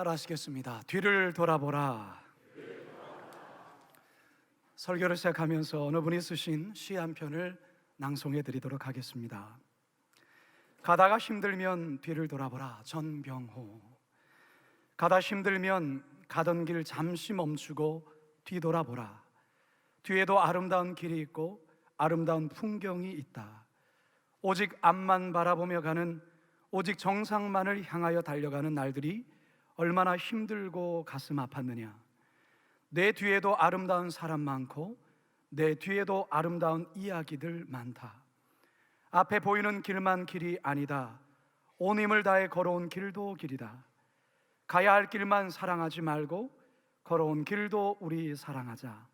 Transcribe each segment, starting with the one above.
따라하시겠습니다. 뒤를 돌아보라. 설교를 시작하면서 어느 분이 쓰신 시 한 편을 낭송해 드리도록 하겠습니다. 가다가 힘들면 뒤를 돌아보라. 전병호. 가다 힘들면 가던 길 잠시 멈추고 뒤돌아보라. 뒤에도 아름다운 길이 있고 아름다운 풍경이 있다. 오직 앞만 바라보며 가는, 오직 정상만을 향하여 달려가는 날들이 얼마나 힘들고 가슴 아팠느냐. 내 뒤에도 아름다운 사람 많고 내 뒤에도 아름다운 이야기들 많다. 앞에 보이는 길만 길이 아니다. 온 힘을 다해 걸어온 길도 길이다. 가야 할 길만 사랑하지 말고 걸어온 길도 우리 사랑하자.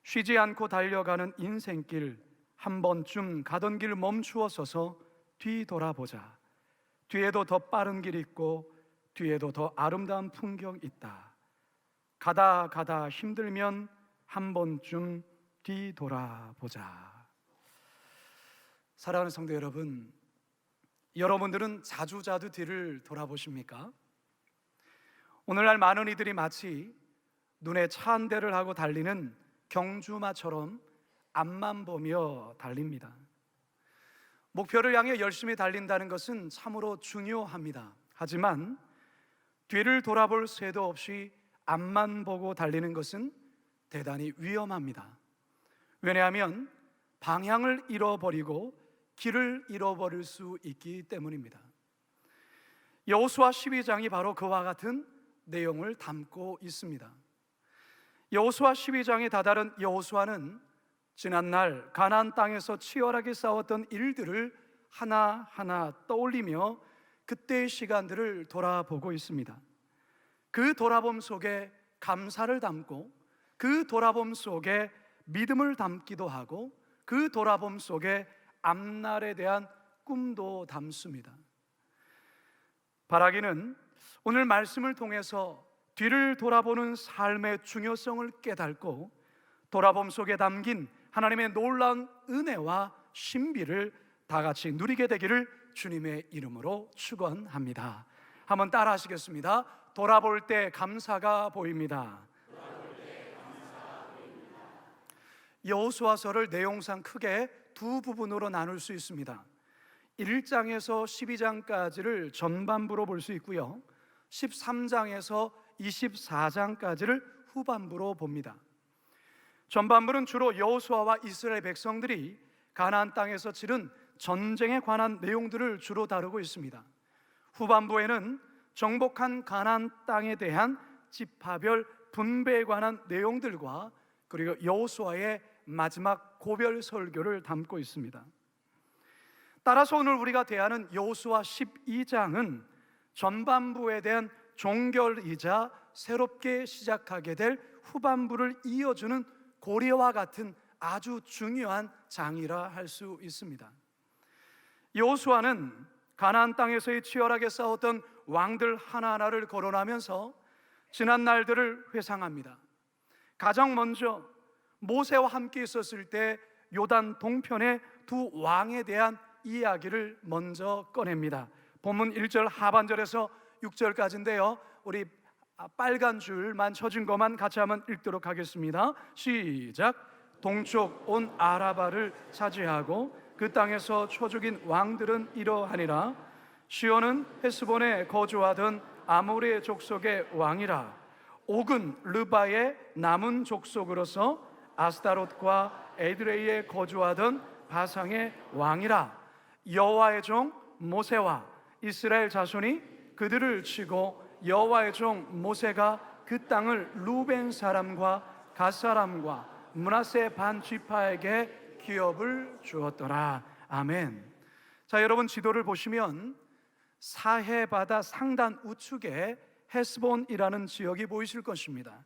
쉬지 않고 달려가는 인생길, 한 번쯤 가던 길 멈추어 서서 뒤돌아보자. 뒤에도 더 빠른 길 있고 뒤에도 더 아름다운 풍경 있다. 가다 힘들면 한 번쯤 뒤돌아보자. 사랑하는 성도 여러분, 여러분들은 자주 뒤를 돌아보십니까? 오늘날 많은 이들이 마치 눈에 차 한 대를 하고 달리는 경주마처럼 앞만 보며 달립니다. 목표를 향해 열심히 달린다는 것은 참으로 중요합니다. 하지만 뒤를 돌아볼 새도 없이 앞만 보고 달리는 것은 대단히 위험합니다. 왜냐하면 방향을 잃어버리고 길을 잃어버릴 수 있기 때문입니다. 여호수아 12장이 바로 그와 같은 내용을 담고 있습니다. 여호수아 12장에 다다른 여호수아는 지난날 가나안 땅에서 치열하게 싸웠던 일들을 하나하나 떠올리며 그때의 시간들을 돌아보고 있습니다. 그 돌아봄 속에 감사를 담고, 그 돌아봄 속에 믿음을 담기도 하고, 그 돌아봄 속에 앞날에 대한 꿈도 담습니다. 바라기는 오늘 말씀을 통해서 뒤를 돌아보는 삶의 중요성을 깨닫고 돌아봄 속에 담긴 하나님의 놀라운 은혜와 신비를 다 같이 누리게 되기를 주님의 이름으로 축원합니다. 한번 따라 하시겠습니다. 돌아볼 때 감사가 보입니다. 여호수아서를 내용상 크게 두 부분으로 나눌 수 있습니다. 1장에서 12장까지를 전반부로 볼 수 있고요, 13장에서 24장까지를 후반부로 봅니다. 전반부는 주로 여호수아와 이스라엘 백성들이 가나안 땅에서 치른 전쟁에 관한 내용들을 주로 다루고 있습니다. 후반부에는 정복한 가나안 땅에 대한 지파별 분배에 관한 내용들과 그리고 여호수아의 마지막 고별 설교를 담고 있습니다. 따라서 오늘 우리가 대하는 여호수아 12장은 전반부에 대한 종결이자 새롭게 시작하게 될 후반부를 이어주는 고리와 같은 아주 중요한 장이라 할 수 있습니다. 여호수아는 가나안 땅에서의 치열하게 싸웠던 왕들 하나하나를 거론하면서 지난 날들을 회상합니다. 가장 먼저 모세와 함께 있었을 때 요단 동편의 두 왕에 대한 이야기를 먼저 꺼냅니다. 본문 1절 하반절에서 6절까지인데요, 우리 빨간 줄만 쳐진 것만 같이 한번 읽도록 하겠습니다. 시작. 동쪽 온 아라바를 차지하고 그 땅에서 초죽인 왕들은 이러하니라. 시온은 헤스본에 거주하던 아모리의 족속의 왕이라. 옥은 르바의 남은 족속으로서 아스타롯과 에드레이에 거주하던 바상의 왕이라. 여호와의 종 모세와 이스라엘 자손이 그들을 치고 여호와의 종 모세가 그 땅을 루벤 사람과 갓 사람과 므낫세 반 지파에게 기업을 주었더라. 아멘. 자, 여러분 지도를 보시면 사해 바다 상단 우측에 헤스본이라는 지역이 보이실 것입니다.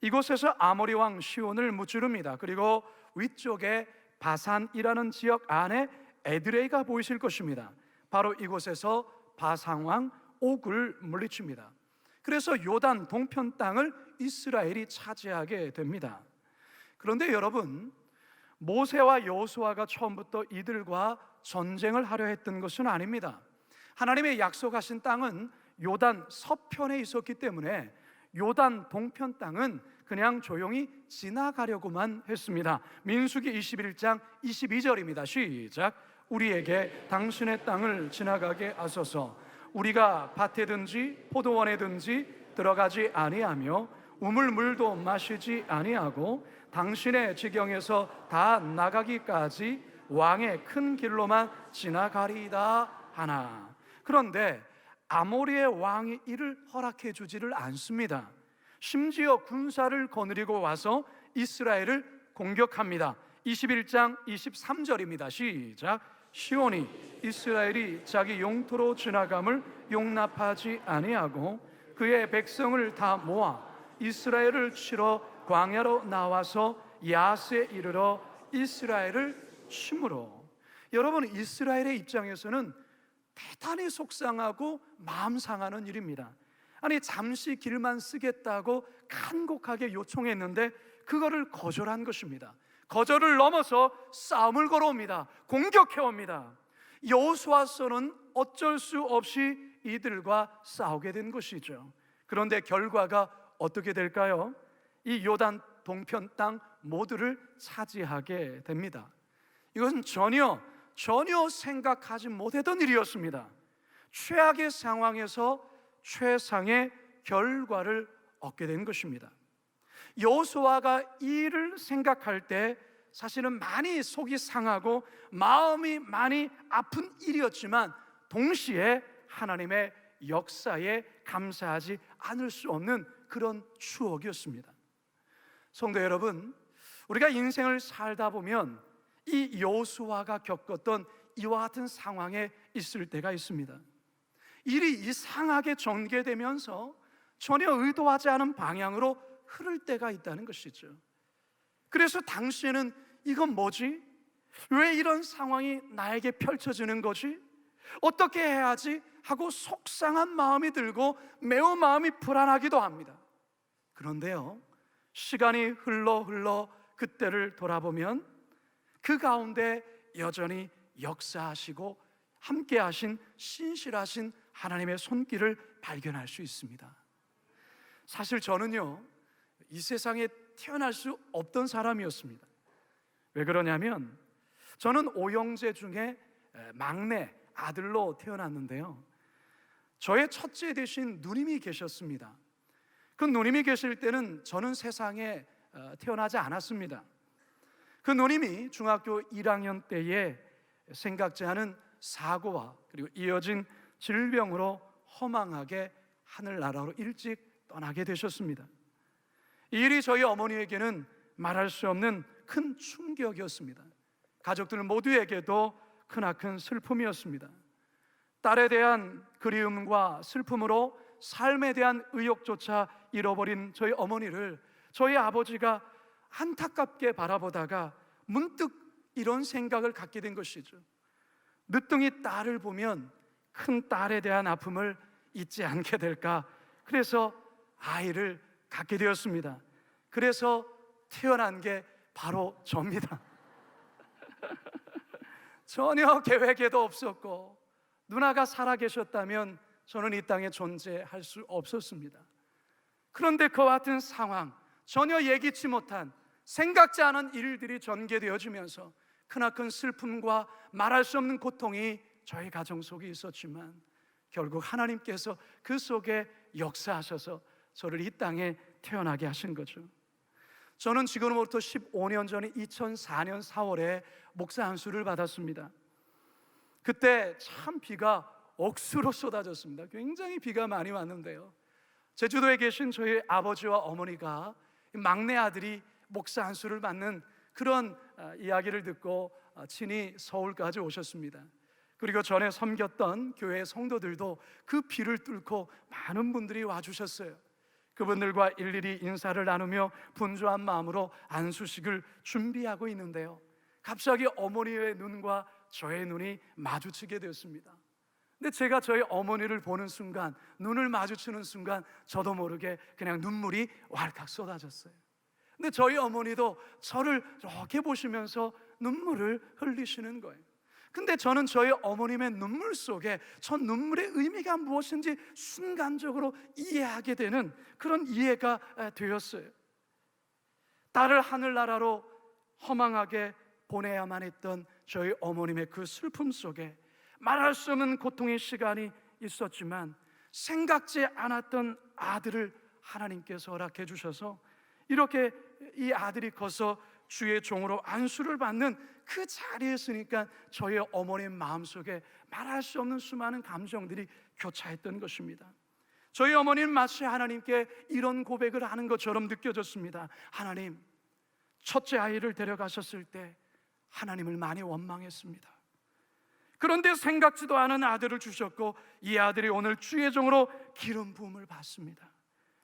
이곳에서 아모리 왕 시온을 무찌릅니다. 그리고 위쪽에 바산이라는 지역 안에 에드레이가 보이실 것입니다. 바로 이곳에서 바산 왕 옥을 물리칩니다. 그래서 요단 동편 땅을 이스라엘이 차지하게 됩니다. 그런데 여러분, 모세와 여호수아가 처음부터 이들과 전쟁을 하려 했던 것은 아닙니다. 하나님의 약속하신 땅은 요단 서편에 있었기 때문에 요단 동편 땅은 그냥 조용히 지나가려고만 했습니다. 민수기 21장 22절입니다. 시작. 우리에게 당신의 땅을 지나가게 하소서. 우리가 밭에든지 포도원에든지 들어가지 아니하며 우물물도 마시지 아니하고 당신의 지경에서 다 나가기까지 왕의 큰 길로만 지나가리이다 하나. 그런데 아모리의 왕이 이를 허락해 주지를 않습니다. 심지어 군사를 거느리고 와서 이스라엘을 공격합니다. 21장 23절입니다. 시작. 시온이 이스라엘이 자기 영토로 지나감을 용납하지 아니하고 그의 백성을 다 모아 이스라엘을 치러 광야로 나와서 야스에 이르러 이스라엘을 침으로. 여러분, 이스라엘의 입장에서는 대단히 속상하고 마음 상하는 일입니다. 아니, 잠시 길만 쓰겠다고 간곡하게 요청했는데 그거를 거절한 것입니다. 거절을 넘어서 싸움을 걸어옵니다. 공격해옵니다. 여호수아서는 어쩔 수 없이 이들과 싸우게 된 것이죠. 그런데 결과가 어떻게 될까요? 이 요단 동편 땅 모두를 차지하게 됩니다. 이것은 전혀 생각하지 못했던 일이었습니다. 최악의 상황에서 최상의 결과를 얻게 된 것입니다. 여호수아가 이 일을 생각할 때 사실은 많이 속이 상하고 마음이 많이 아픈 일이었지만 동시에 하나님의 역사에 감사하지 않을 수 없는 그런 추억이었습니다. 성도 여러분, 우리가 인생을 살다 보면 이 여호수아가 겪었던 이와 같은 상황에 있을 때가 있습니다. 일이 이상하게 전개되면서 전혀 의도하지 않은 방향으로 흐를 때가 있다는 것이죠. 그래서 당시에는 이건 뭐지? 왜 이런 상황이 나에게 펼쳐지는 거지? 어떻게 해야지? 하고 속상한 마음이 들고 매우 마음이 불안하기도 합니다. 그런데요, 시간이 흘러 그때를 돌아보면 그 가운데 여전히 역사하시고 함께 하신 신실하신 하나님의 손길을 발견할 수 있습니다. 사실 저는요, 이 세상에 태어날 수 없던 사람이었습니다. 왜 그러냐면 저는 오형제 중에 막내 아들로 태어났는데요, 저의 첫째 되신 누님이 계셨습니다. 그 누님이 계실 때는 저는 세상에 태어나지 않았습니다. 그 누님이 중학교 1학년 때에 생각지 않은 사고와 그리고 이어진 질병으로 허망하게 하늘나라로 일찍 떠나게 되셨습니다. 이 일이 저희 어머니에게는 말할 수 없는 큰 충격이었습니다. 가족들 모두에게도 크나큰 슬픔이었습니다. 딸에 대한 그리움과 슬픔으로 삶에 대한 의욕조차 잃어버린 저희 어머니를 저희 아버지가 안타깝게 바라보다가 문득 이런 생각을 갖게 된 것이죠. 늦둥이 딸을 보면 큰 딸에 대한 아픔을 잊지 않게 될까. 그래서 아이를 갖게 되었습니다. 그래서 태어난 게 바로 저입니다. 전혀 계획에도 없었고 누나가 살아계셨다면 저는 이 땅에 존재할 수 없었습니다. 그런데 그와 같은 상황, 전혀 예기치 못한 생각지 않은 일들이 전개되어지면서 크나큰 슬픔과 말할 수 없는 고통이 저희 가정 속에 있었지만 결국 하나님께서 그 속에 역사하셔서 저를 이 땅에 태어나게 하신 거죠. 저는 지금으로부터 15년 전에 2004년 4월에 목사 안수를 받았습니다. 그때 참 비가 억수로 쏟아졌습니다. 굉장히 비가 많이 왔는데요, 제주도에 계신 저희 아버지와 어머니가 막내 아들이 목사 안수를 받는 그런 이야기를 듣고 친히 서울까지 오셨습니다. 그리고 전에 섬겼던 교회 성도들도 그 비를 뚫고 많은 분들이 와주셨어요. 그분들과 일일이 인사를 나누며 분주한 마음으로 안수식을 준비하고 있는데요, 갑자기 어머니의 눈과 저의 눈이 마주치게 되었습니다. 근데 제가 저희 어머니를 보는 순간, 눈을 마주치는 순간 저도 모르게 그냥 눈물이 왈칵 쏟아졌어요. 근데 저희 어머니도 저를 이렇게 보시면서 눈물을 흘리시는 거예요. 근데 저는 저희 어머님의 눈물 속에 저 눈물의 의미가 무엇인지 순간적으로 이해하게 되는 그런 이해가 되었어요. 딸을 하늘나라로 허망하게 보내야만 했던 저희 어머님의 그 슬픔 속에 말할 수 없는 고통의 시간이 있었지만, 생각지 않았던 아들을 하나님께서 허락해 주셔서 이렇게 이 아들이 커서 주의 종으로 안수를 받는 그 자리에 있으니까 저희 어머님 마음속에 말할 수 없는 수많은 감정들이 교차했던 것입니다. 저희 어머니는 마치 하나님께 이런 고백을 하는 것처럼 느껴졌습니다. 하나님, 첫째 아이를 데려가셨을 때 하나님을 많이 원망했습니다. 그런데 생각지도 않은 아들을 주셨고 이 아들이 오늘 주의 종으로 기름 부음을 받습니다.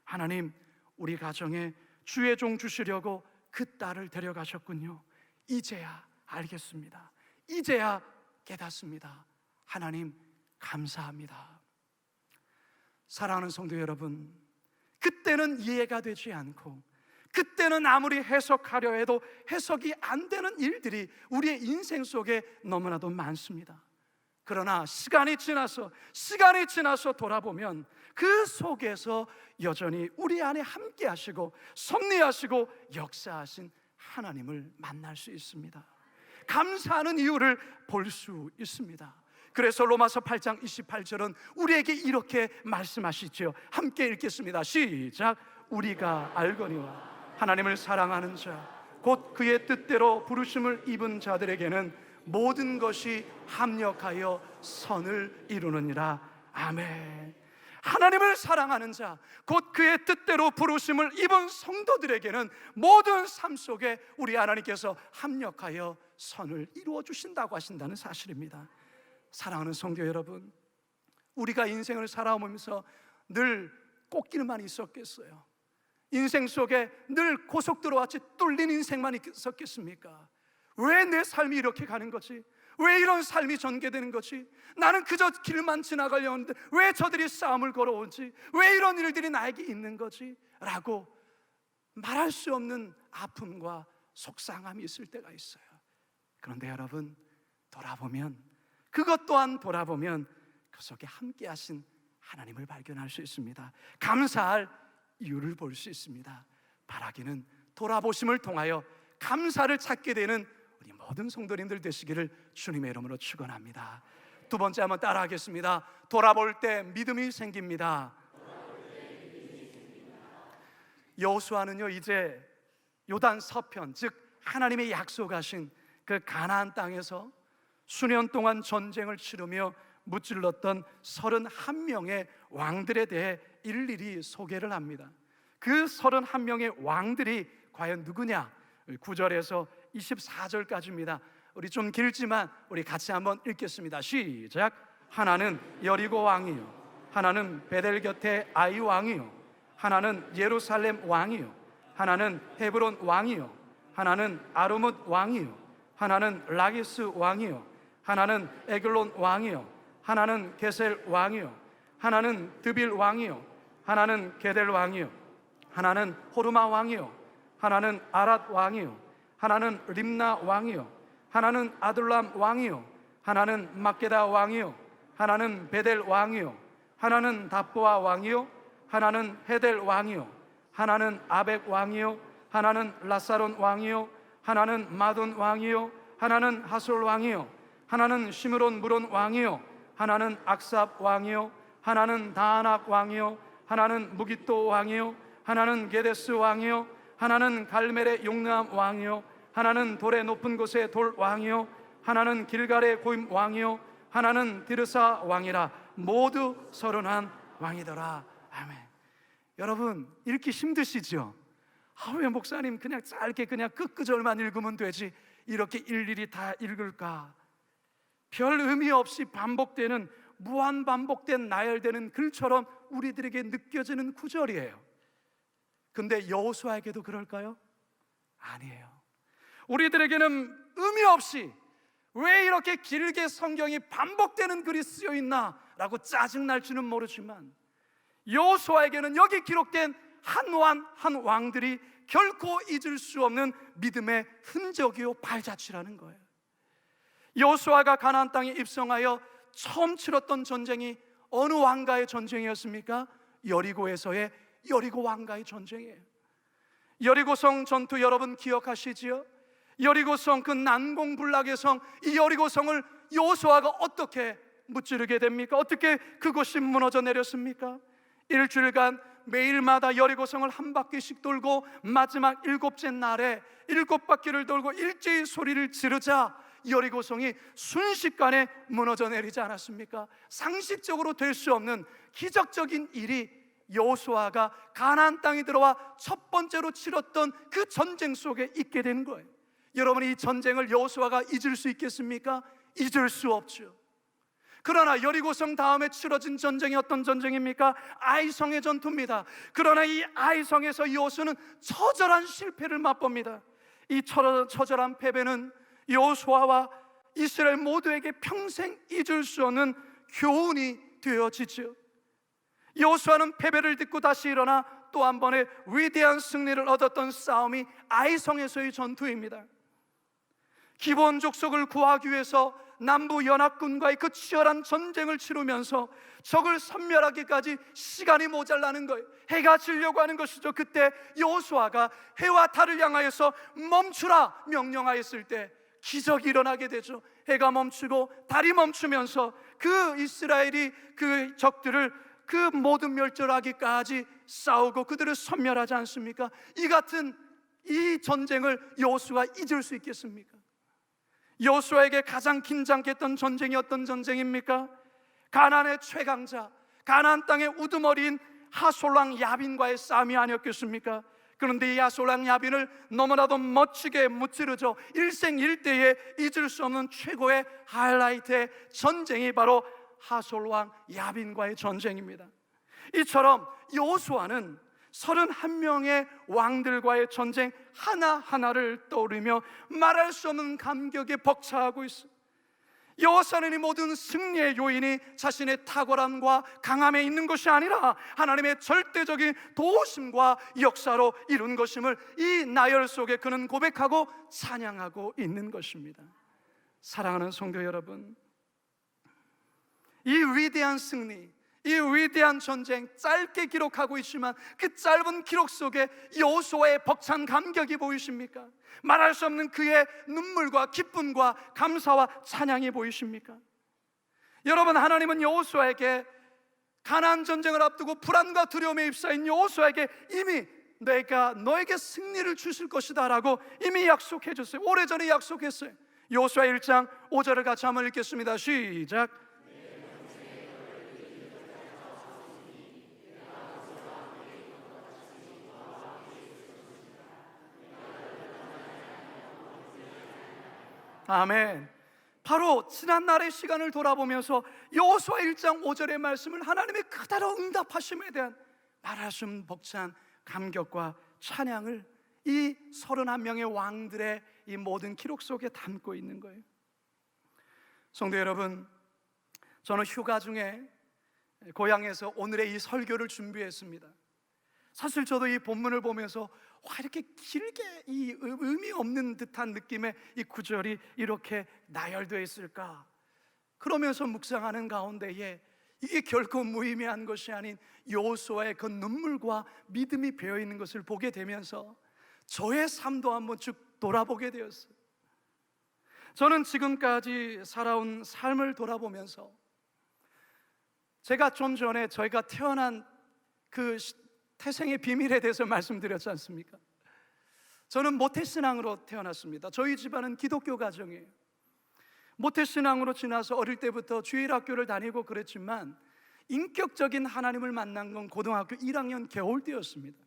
하나님, 우리 가정에 주의 종 주시려고 그 딸을 데려가셨군요. 이제야 알겠습니다. 이제야 깨닫습니다. 하나님, 감사합니다. 사랑하는 성도 여러분, 그때는 이해가 되지 않고, 그때는 아무리 해석하려 해도 해석이 안 되는 일들이 우리의 인생 속에 너무나도 많습니다. 그러나 시간이 지나서 돌아보면 그 속에서 여전히 우리 안에 함께 하시고 섭리하시고 역사하신 하나님을 만날 수 있습니다. 감사하는 이유를 볼 수 있습니다. 그래서 로마서 8장 28절은 우리에게 이렇게 말씀하시죠. 함께 읽겠습니다. 시작. 우리가 알거니와 하나님을 사랑하는 자 곧 그의 뜻대로 부르심을 입은 자들에게는 모든 것이 합력하여 선을 이루느니라. 아멘. 하나님을 사랑하는 자 곧 그의 뜻대로 부르심을 입은 성도들에게는 모든 삶 속에 우리 하나님께서 합력하여 선을 이루어 주신다고 하신다는 사실입니다. 사랑하는 성도 여러분, 우리가 인생을 살아오면서 늘 꽃길만 있었겠어요? 인생 속에 늘 고속도로같이 뚫린 인생만 있었겠습니까? 왜 내 삶이 이렇게 가는 거지? 왜 이런 삶이 전개되는 거지? 나는 그저 길만 지나가려 하는데 왜 저들이 싸움을 걸어오지? 왜 이런 일들이 나에게 있는 거지? 라고 말할 수 없는 아픔과 속상함이 있을 때가 있어요. 그런데 여러분, 그것 또한 돌아보면 그 속에 함께 하신 하나님을 발견할 수 있습니다. 감사할 이유를 볼 수 있습니다. 바라기는 돌아보심을 통하여 감사를 찾게 되는 우리 모든 성도님들 되시기를 주님의 이름으로 축원합니다. 두 번째 한번 따라하겠습니다. 돌아볼 때 믿음이 생깁니다. 여호수아는요, 이제 요단 서편, 즉 하나님의 약속하신 그 가나안 땅에서 수년 동안 전쟁을 치르며 무찔렀던 31명의 왕들에 대해 일일이 소개를 합니다. 그 31명의 왕들이 과연 누구냐? 9절에서 24절까지입니다. 우리 좀 길지만 우리 같이 한번 읽겠습니다. 시작. 하나는 여리고 왕이요, 하나는 베델 곁에 아이 왕이요, 하나는 예루살렘 왕이요, 하나는 헤브론 왕이요, 하나는 아르뭇 왕이요, 하나는 라기스 왕이요, 하나는 에글론 왕이요, 하나는 게셀 왕이요, 하나는 드빌 왕이요, 하나는 게델 왕이요, 하나는 호르마 왕이요, 하나는 아랏 왕이요, 하나는 림나 왕이요, 하나는 아둘람 왕이요, 하나는 막게다 왕이요, 하나는 베델 왕이요, 하나는 답보아 왕이요, 하나는 헤델 왕이요, 하나는 아벡 왕이요, 하나는 라사론 왕이요, 하나는 마돈 왕이요, 하나는 하솔 왕이요, 하나는 시므론 무론 왕이요, 하나는 악삽 왕이요, 하나는 다아낙 왕이요, 하나는 무깃도 왕이요, 하나는 게데스 왕이요, 하나는 갈멜의 용ram 왕이요, 하나는 돌의 높은 곳의 돌 왕이요, 하나는 길갈의 고임 왕이요, 하나는 디르사 왕이라. 모두 31 왕이더라. 아멘. 여러분, 읽기 힘드시죠? 왜 목사님 그냥 짧게 그냥 끝구절만 읽으면 되지 이렇게 일일이 다 읽을까? 별 의미 없이 반복되는, 무한 반복된 나열되는 글처럼 우리들에게 느껴지는 구절이에요. 근데 여호수아에게도 그럴까요? 아니에요. 우리들에게는 의미 없이 왜 이렇게 길게 성경이 반복되는 글이 쓰여 있나 라고 짜증날지는 모르지만, 여호수아에게는 여기 기록된 한 왕들이 결코 잊을 수 없는 믿음의 흔적이요 발자취라는 거예요. 여호수아가 가나안 땅에 입성하여 처음 치렀던 전쟁이 어느 왕가의 전쟁이었습니까? 여리고에서의 여리고 왕가의 전쟁이에요. 여리고성 전투 여러분 기억하시지요? 여리고성, 그 난공불락의 성, 이 여리고성을 여호수아가 어떻게 무찌르게 됩니까? 어떻게 그곳이 무너져 내렸습니까? 일주일간 매일마다 여리고성을 한 바퀴씩 돌고 마지막 일곱째 날에 일곱 바퀴를 돌고 일제히 소리를 지르자 여리고성이 순식간에 무너져 내리지 않았습니까? 상식적으로 될 수 없는 기적적인 일이 여호수아가 가나안 땅에 들어와 첫 번째로 치렀던 그 전쟁 속에 있게 된 거예요. 여러분, 이 전쟁을 여호수아가 잊을 수 있겠습니까? 잊을 수 없죠. 그러나 여리고성 다음에 치러진 전쟁이 어떤 전쟁입니까? 아이성의 전투입니다. 그러나 이 아이성에서 여호수아는 처절한 실패를 맛봅니다. 이 처절한 패배는 여호수아와 이스라엘 모두에게 평생 잊을 수 없는 교훈이 되어지죠. 여호수아는 패배를 딛고 다시 일어나 또 한 번의 위대한 승리를 얻었던 싸움이 아이성에서의 전투입니다. 기브온 족속을 구하기 위해서 남부 연합군과의 그 치열한 전쟁을 치르면서 적을 섬멸하기까지 시간이 모자라는 거예요. 해가 지려고 하는 것이죠. 그때 여호수아가 해와 달을 향하여서 멈추라 명령하였을 때 기적이 일어나게 되죠. 해가 멈추고 달이 멈추면서 그 이스라엘이 그 적들을 그 모든 멸절하기까지 싸우고 그들을 섬멸하지 않습니까? 이 같은 이 전쟁을 여호수아가 잊을 수 있겠습니까? 여호수아에게 가장 긴장케 했던 전쟁이 어떤 전쟁입니까? 가나안의 최강자, 가나안 땅의 우두머리인 하솔랑 야빈과의 싸움이 아니었겠습니까? 그런데 이 하솔랑 야빈을 너무나도 멋지게 무찌르죠. 일생일대에 잊을 수 없는 최고의 하이라이트의 전쟁이 바로 하솔왕 야빈과의 전쟁입니다. 이처럼 여호수아는 31명의 왕들과의 전쟁 하나하나를 떠오르며 말할 수 없는 감격에 벅차하고 있습니다. 여호수아는 이 모든 승리의 요인이 자신의 탁월함과 강함에 있는 것이 아니라 하나님의 절대적인 도우심과 역사로 이룬 것임을 이 나열 속에 그는 고백하고 찬양하고 있는 것입니다. 사랑하는 성도 여러분, 이 위대한 승리, 이 위대한 전쟁 짧게 기록하고 있지만 그 짧은 기록 속에 여호수아의 벅찬 감격이 보이십니까? 말할 수 없는 그의 눈물과 기쁨과 감사와 찬양이 보이십니까? 여러분, 하나님은 여호수아에게 가나안 전쟁을 앞두고 불안과 두려움에 휩싸인 여호수아에게 이미 내가 너에게 승리를 주실 것이다 라고 이미 약속해 줬어요. 오래전에 약속했어요. 여호수아 1장 5절을 같이 한번 읽겠습니다. 시작. 아멘. 바로 지난날의 시간을 돌아보면서 여호수아 1장 5절의 말씀을 하나님의 그대로 응답하심에 대한 말할 수 없는 벅찬 감격과 찬양을 이 31명의 왕들의 이 모든 기록 속에 담고 있는 거예요. 성도 여러분, 저는 휴가 중에 고향에서 오늘의 이 설교를 준비했습니다. 사실 저도 이 본문을 보면서 이렇게 길게 이 의미 없는 듯한 느낌의 이 구절이 이렇게 나열되어 있을까? 그러면서 묵상하는 가운데에 이게 결코 무의미한 것이 아닌 여호수아의 그 눈물과 믿음이 배어 있는 것을 보게 되면서 저의 삶도 한번 쭉 돌아보게 되었어요. 저는 지금까지 살아온 삶을 돌아보면서 제가 좀 전에 저희가 태어난 그 태생의 비밀에 대해서 말씀드렸지 않습니까? 저는 모태신앙으로 태어났습니다. 저희 집안은 기독교 가정이에요. 모태신앙으로 지나서 어릴 때부터 주일학교를 다니고 그랬지만 인격적인 하나님을 만난 건 고등학교 1학년 겨울 때였습니다.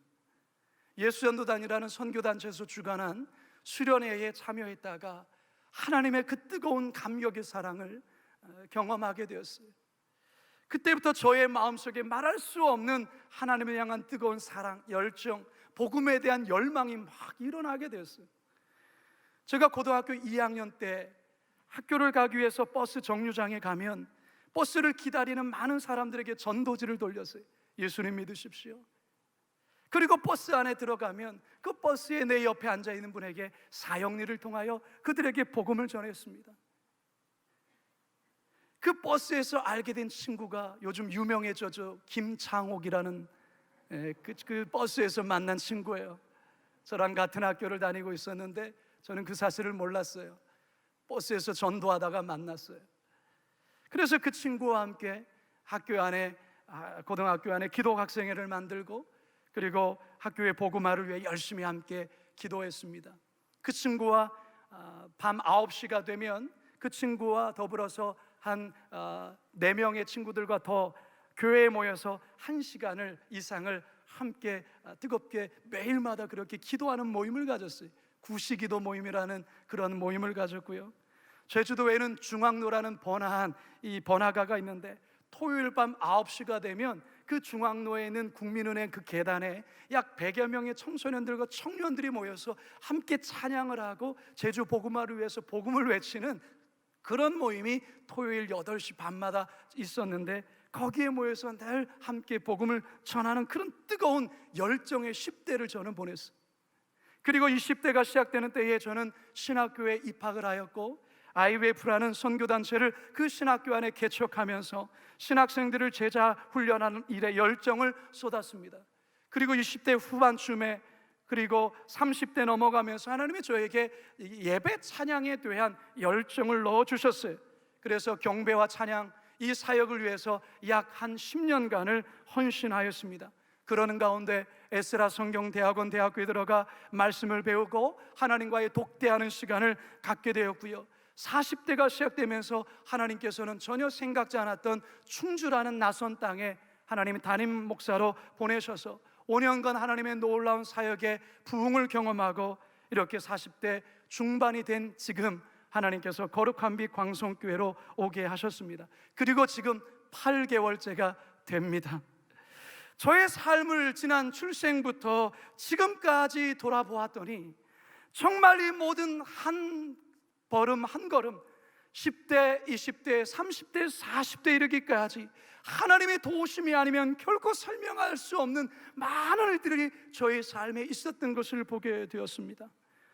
예수전도단이라는 선교단체에서 주관한 수련회에 참여했다가 하나님의 그 뜨거운 감격의 사랑을 경험하게 되었어요. 그때부터 저의 마음속에 말할 수 없는 하나님을 향한 뜨거운 사랑, 열정, 복음에 대한 열망이 막 일어나게 되었어요. 제가 고등학교 2학년 때 학교를 가기 위해서 버스 정류장에 가면 버스를 기다리는 많은 사람들에게 전도지를 돌렸어요. 예수님 믿으십시오. 그리고 버스 안에 들어가면 그 버스에 내 옆에 앉아있는 분에게 사형리를 통하여 그들에게 복음을 전했습니다. 그 버스에서 알게 된 친구가 요즘 유명해져서 김창옥이라는 그 버스에서 만난 친구예요. 저랑 같은 학교를 다니고 있었는데 저는 그 사실을 몰랐어요. 버스에서 전도하다가 만났어요. 그래서 그 친구와 함께 학교 안에, 고등학교 안에 기도 학생회를 만들고, 그리고 학교의 복음화를 위해 열심히 함께 기도했습니다. 그 친구와 밤 9시가 되면 그 친구와 더불어서 한 4명의 친구들과 더 교회에 모여서 1시간을 이상을 함께 뜨겁게 매일마다 그렇게 기도하는 모임을 가졌어요. 구시기도 모임이라는 그런 모임을 가졌고요. 제주도에는 중앙로라는 번화한 이 번화가가 있는데, 토요일 밤 9시가 되면 그 중앙로에 있는 국민은행 그 계단에 약 100여 명의 청소년들과 청년들이 모여서 함께 찬양을 하고 제주 복음화를 위해서 복음을 외치는 그런 모임이 토요일 8시 반마다 있었는데, 거기에 모여서 늘 함께 복음을 전하는 그런 뜨거운 열정의 10대를 저는 보냈어요. 그리고 20대가 시작되는 때에 저는 신학교에 입학을 하였고, IWF라는 선교단체를 그 신학교 안에 개척하면서 신학생들을 제자 훈련하는 일에 열정을 쏟았습니다. 그리고 20대 후반쯤에, 그리고 30대 넘어가면서 하나님이 저에게 예배 찬양에 대한 열정을 넣어주셨어요. 그래서 경배와 찬양, 이 사역을 위해서 약 한 10년간을 헌신하였습니다. 그러는 가운데 에스라 성경대학원 대학교에 들어가 말씀을 배우고 하나님과의 독대하는 시간을 갖게 되었고요. 40대가 시작되면서 하나님께서는 전혀 생각지 않았던 충주라는 낯선 땅에 하나님이 담임 목사로 보내셔서 5년간 하나님의 놀라운 사역에 부흥을 경험하고, 이렇게 40대 중반이 된 지금 하나님께서 거룩한 빛 광성교회로 오게 하셨습니다. 그리고 지금 8개월째가 됩니다. 저의 삶을 지난 출생부터 지금까지 돌아보았더니 정말 이 모든 한 걸음 한 걸음, 10대, 20대, 30대, 40대 이르기까지 하나님의 도우심이 아니면 결코 설명할 수 없는 많은 일들이 저의 삶에 있었던 것을 보게 되었습니다.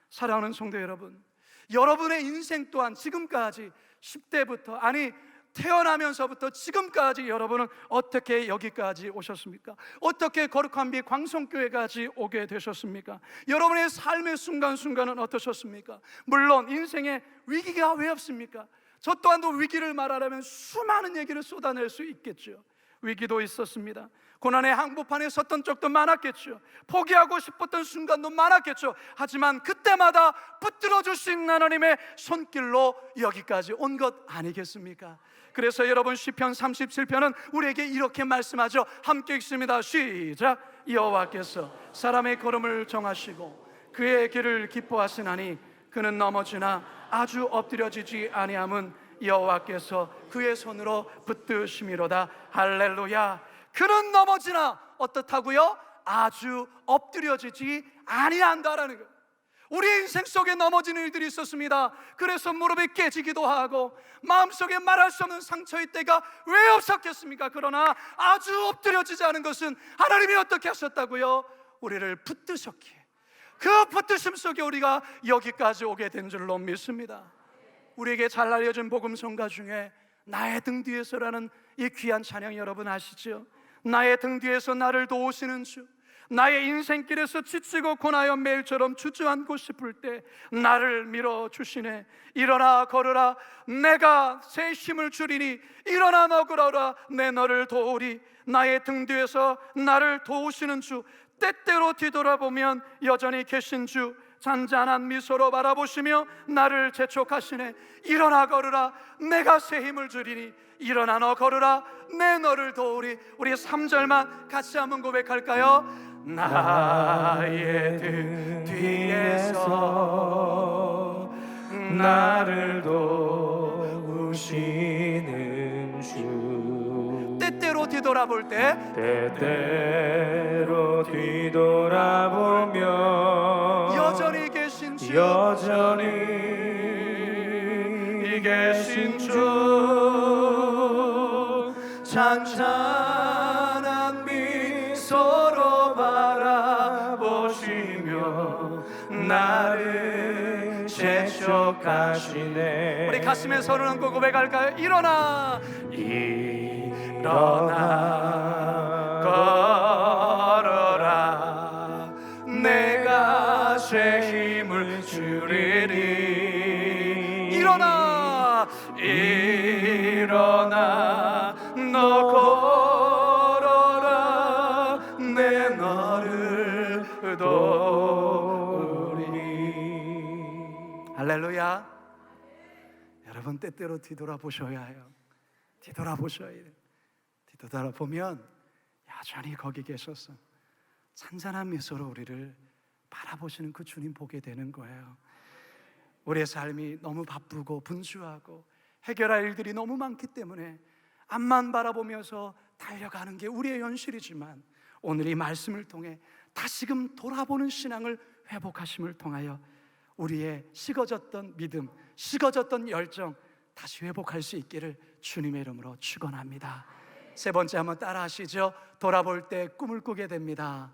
사랑하는 성도 여러분, 여러분의 인생 또한 지금까지 10대부터, 아니 태어나면서부터 지금까지 여러분은 어떻게 여기까지 오셨습니까? 어떻게 거룩한 빛 광성교회까지 오게 되셨습니까? 여러분의 삶의 순간순간은 어떠셨습니까? 물론 인생에 위기가 왜 없습니까? 저 또한도 위기를 말하려면 수많은 얘기를 쏟아낼 수 있겠죠. 위기도 있었습니다. 고난의 항복판에 섰던 적도 많았겠죠. 포기하고 싶었던 순간도 많았겠죠. 하지만 그때마다 붙들어 주신 하나님의 손길로 여기까지 온 것 아니겠습니까? 그래서 여러분, 시편 37편은 우리에게 이렇게 말씀하죠. 함께 읽습니다. 시작. 여호와께서 사람의 걸음을 정하시고 그의 길을 기뻐하시나니 그는 넘어지나 아주 엎드려지지 아니함은 여호와께서 그의 손으로 붙드심이로다. 할렐루야. 그는 넘어지나 어떻다고요? 아주 엎드려지지 아니한다라는 거예요. 우리의 인생 속에 넘어지는 일들이 있었습니다. 그래서 무릎이 깨지기도 하고 마음속에 말할 수 없는 상처의 때가 왜 없었겠습니까? 그러나 아주 엎드려지지 않은 것은 하나님이 어떻게 하셨다고요? 우리를 붙드셨기에, 그 붙드심 속에 우리가 여기까지 오게 된 줄로 믿습니다. 우리에게 잘 알려진 복음성가 중에 나의 등 뒤에서라는 이 귀한 찬양 여러분 아시죠? 나의 등 뒤에서 나를 도우시는 주, 나의 인생길에서 지치고 고나여 매일처럼 주저앉고 싶을 때 나를 밀어주시네. 일어나 걸으라, 내가 새 힘을 주리니 일어나 너 걸어라, 내 너를 도우리. 나의 등 뒤에서 나를 도우시는 주, 때때로 뒤돌아보면 여전히 계신 주, 잔잔한 미소로 바라보시며 나를 재촉하시네. 일어나 걸으라, 내가 새 힘을 주리니 일어나 너 걸으라, 내 너를 도우리. 우리 3절만 같이 한번 고백할까요? 나의 등 뒤에서 나를 도우시는 주, 때때로 뒤돌아볼 때, 때때로 뒤돌아보며 여전히 계신 주, 여전히 계신 주, 잔잔한 미소로 바라보시 버리며 나를 재촉하시네. 우리 가슴에 손을 얹고 고백할까요? 일어나 걸어라 내가 새 힘을 주리니. 일어나 너 걸어라 내 너를 도우리니. 할렐루야. 여러분 때때로 뒤돌아보셔야 해요. 뒤돌아보셔야 해요. 뒤돌아보면 여전히 거기 계셔서 찬찬한 미소로 우리를 바라보시는 그 주님 보게 되는 거예요. 우리의 삶이 너무 바쁘고 분주하고 해결할 일들이 너무 많기 때문에 앞만 바라보면서 달려가는 게 우리의 현실이지만 오늘 이 말씀을 통해 다시금 돌아보는 신앙을 회복하심을 통하여 우리의 식어졌던 믿음, 식어졌던 열정 다시 회복할 수 있기를 주님의 이름으로 축원합니다. 세 번째 한번 따라 하시죠. 돌아볼 때 꿈을 꾸게 됩니다.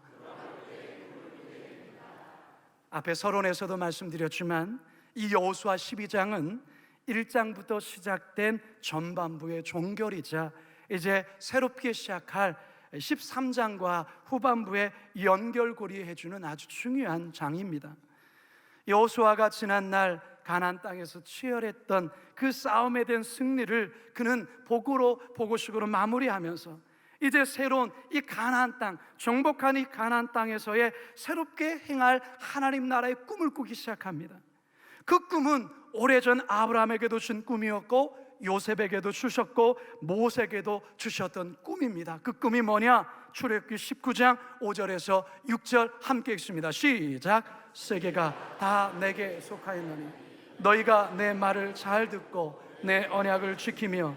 앞에 서론에서도 말씀드렸지만 이 여호수아 12장은 1장부터 시작된 전반부의 종결이자 이제 새롭게 시작할 13장과 후반부의 연결고리 해주는 아주 중요한 장입니다. 여호수아가 지난날 가나안 땅에서 치열했던 그 싸움에 대한 승리를 그는 보고식으로 마무리하면서 이제 새로운 이 가나안 땅, 정복한 이 가나안 땅에서의 새롭게 행할 하나님 나라의 꿈을 꾸기 시작합니다. 그 꿈은 오래전 아브라함에게도 준 꿈이었고 요셉에게도 주셨고 모세에게도 주셨던 꿈입니다. 그 꿈이 뭐냐? 출애굽기 19장 5절에서 6절 함께 읽습니다. 시작. 세계가 다 내게 속하였노니 너희가 내 말을 잘 듣고 내 언약을 지키며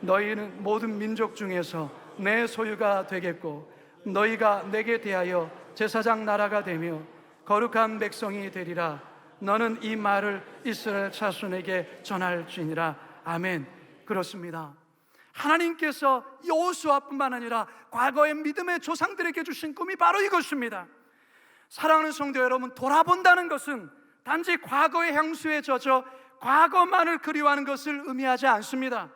너희는 모든 민족 중에서 내 소유가 되겠고 너희가 내게 대하여 제사장 나라가 되며 거룩한 백성이 되리라. 너는 이 말을 이스라엘 자손에게 전할지니라. 아멘. 그렇습니다. 하나님께서 여호수아뿐만 아니라 과거의 믿음의 조상들에게 주신 꿈이 바로 이것입니다. 사랑하는 성도 여러분, 돌아본다는 것은 단지 과거의 향수에 젖어 과거만을 그리워하는 것을 의미하지 않습니다.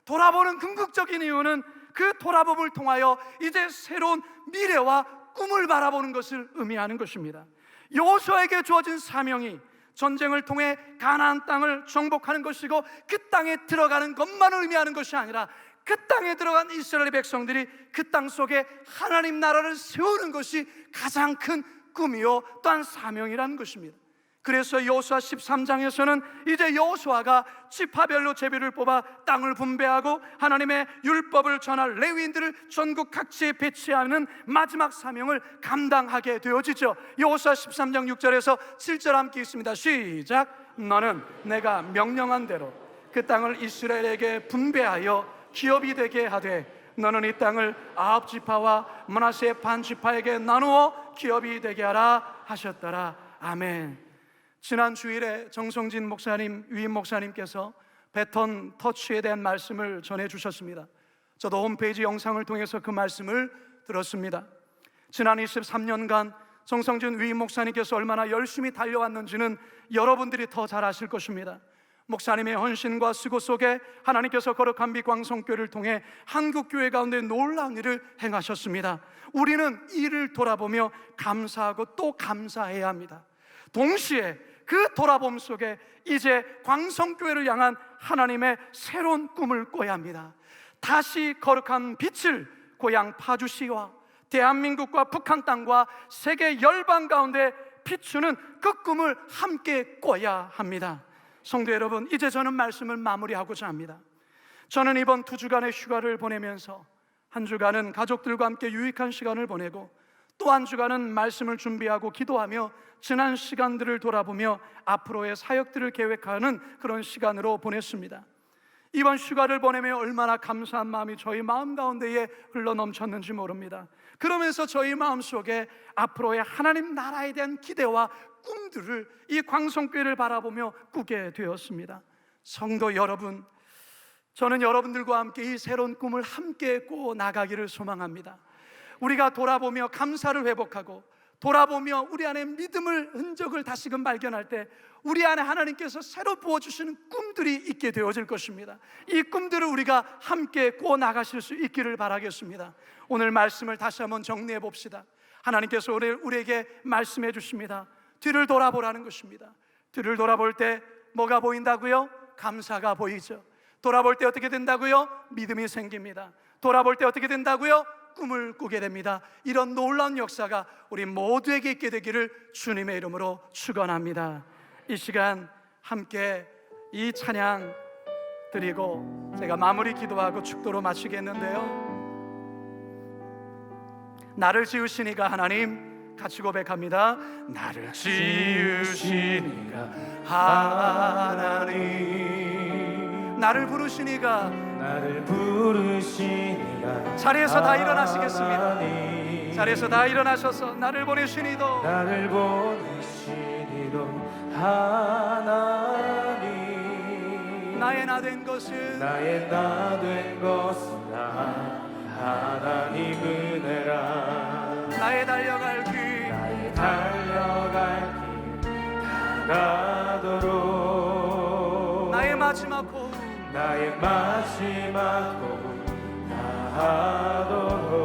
돌아보는 궁극적인 이유는 그 돌아봄을 통하여 이제 새로운 미래와 꿈을 바라보는 것을 의미하는 것입니다. 여호수아에게 주어진 사명이 전쟁을 통해 가나안 땅을 정복하는 것이고 그 땅에 들어가는 것만을 의미하는 것이 아니라 그 땅에 들어간 이스라엘 백성들이 그 땅 속에 하나님 나라를 세우는 것이 가장 큰 꿈이요 또한 사명이라는 것입니다. 그래서 여호수아 13장에서는 이제 여호수아가 지파별로 제비를 뽑아 땅을 분배하고 하나님의 율법을 전할 레위인들을 전국 각지에 배치하는 마지막 사명을 감당하게 되어지죠. 여호수아 13장 6절에서 7절 함께 있습니다. 시작. 너는 내가 명령한 대로 그 땅을 이스라엘에게 분배하여 기업이 되게 하되 너는 이 땅을 9지파와 므낫세 반지파에게 나누어 기업이 되게 하라 하셨더라. 아멘. 지난 주일에 정성진 목사님, 위임 목사님께서 배턴 터치에 대한 말씀을 전해주셨습니다. 저도 홈페이지 영상을 통해서 그 말씀을 들었습니다. 지난 23년간 정성진 위임 목사님께서 얼마나 열심히 달려왔는지는 여러분들이 더 잘 아실 것입니다. 목사님의 헌신과 수고 속에 하나님께서 거룩한 빛 광성교회를 통해 한국교회 가운데 놀라운 일을 행하셨습니다. 우리는 이를 돌아보며 감사하고 또 감사해야 합니다. 동시에 그 돌아봄 속에 이제 광성교회를 향한 하나님의 새로운 꿈을 꿔야 합니다. 다시 거룩한 빛을 고향 파주시와 대한민국과 북한 땅과 세계 열방 가운데 비추는 그 꿈을 함께 꿔야 합니다. 성도 여러분, 이제 저는 말씀을 마무리하고자 합니다. 저는 이번 2주간의 휴가를 보내면서 한 주간은 가족들과 함께 유익한 시간을 보내고 또 한 주간은 말씀을 준비하고 기도하며 지난 시간들을 돌아보며 앞으로의 사역들을 계획하는 그런 시간으로 보냈습니다. 이번 휴가를 보내며 얼마나 감사한 마음이 저희 마음 가운데에 흘러넘쳤는지 모릅니다. 그러면서 저희 마음속에 앞으로의 하나님 나라에 대한 기대와 꿈들을 이 광성교회를 바라보며 꾸게 되었습니다. 성도 여러분, 저는 여러분들과 함께 이 새로운 꿈을 함께 꿔 나가기를 소망합니다. 우리가 돌아보며 감사를 회복하고 돌아보며 우리 안에 믿음을 흔적을 다시금 발견할 때 우리 안에 하나님께서 새로 부어주시는 꿈들이 있게 되어질 것입니다. 이 꿈들을 우리가 함께 꾸어 나가실 수 있기를 바라겠습니다. 오늘 말씀을 다시 한번 정리해 봅시다. 하나님께서 우리에게 말씀해 주십니다. 뒤를 돌아보라는 것입니다. 뒤를 돌아볼 때 뭐가 보인다고요? 감사가 보이죠. 돌아볼 때 어떻게 된다고요? 믿음이 생깁니다. 돌아볼 때 어떻게 된다고요? 꿈을 꾸게 됩니다. 이런 놀라운 역사가 우리 모두에게 있게 되기를 주님의 이름으로 축원합니다. 이 시간 함께 이 찬양 드리고 제가 마무리 기도하고 축도로 마치겠는데요, 나를 지으시니가 하나님 같이 고백합니다. 나를 지으시니가 하나님, 나를 부르시니가, 나를 부르시니가 자리에서 다 일어나시겠습니다. 하나님, 자리에서 다 일어나셔서 나를 보내시니도, 나를 보내시니도 하나님, 나의 나 된 것은 나의 나 된 것은 다 하나님 은혜라. 나의 달려갈 길, 나의 달려갈 길 다가도록, 나의 마지막 호흡, 나의 마지막 호흡 다하도록,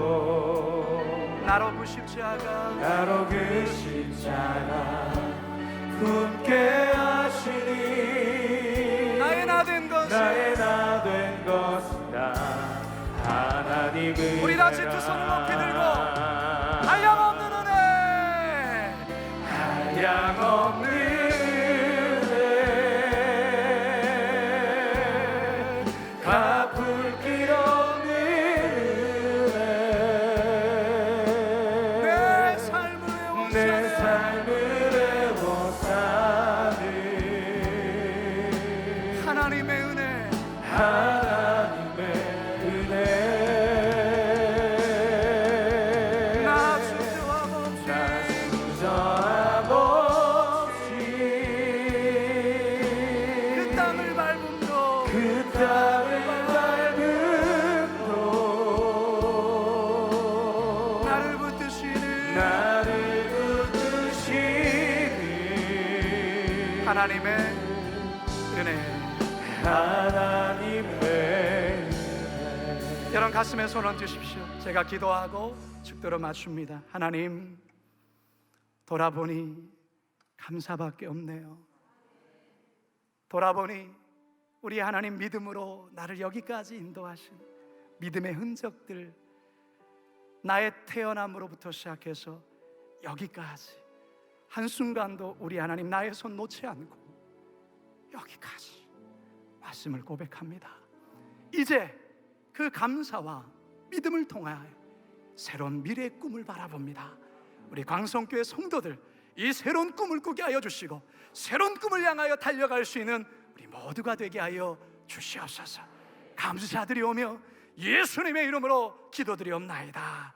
나로 그 십자가, 나로 그 십자가 품게 하시니, 나의 나 된 것은 나의 나 된 것은 다 하나님 은혜라. 우리 다 두 손을 높이 들고 한량없는 은혜, 한량없는 은혜, 갚을 길 없는 은혜, 내 삶을 외워 내 삶을 외워 사는 하나님의 은혜, 하나님의 은혜. 나 주저함 없이 주저함 없이 그 땅을 밟음도, 그 땅을 밟음도 나를 붙드시는 나를 붙드시는 하나님의 은혜. 하나님의 여러분 가슴에 손 얹으십시오. 제가 기도하고 축도로 맞춥니다. 하나님, 돌아보니 감사밖에 없네요. 돌아보니 우리 하나님 믿음으로 나를 여기까지 인도하신 믿음의 흔적들, 나의 태어남으로부터 시작해서 여기까지 한순간도 우리 하나님 나의 손 놓지 않고 여기까지 말씀을 고백합니다. 이제 그 감사와 믿음을 통하여 새로운 미래의 꿈을 바라봅니다. 우리 광성교회 성도들, 이 새로운 꿈을 꾸게 하여 주시고 새로운 꿈을 향하여 달려갈 수 있는 우리 모두가 되게 하여 주시옵소서. 감사드리오며 예수님의 이름으로 기도드리옵나이다.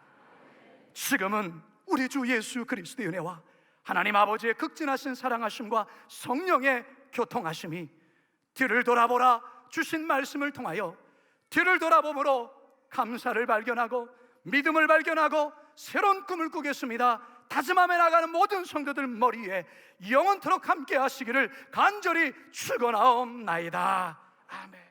지금은 우리 주 예수 그리스도의 은혜와 하나님 아버지의 극진하신 사랑하심과 성령의 교통하심이 뒤를 돌아보라 주신 말씀을 통하여 뒤를 돌아보므로 감사를 발견하고 믿음을 발견하고 새로운 꿈을 꾸겠습니다. 다짐함에 나가는 모든 성도들 머리 위에 영원토록 함께 하시기를 간절히 축원하옵나이다. 아멘.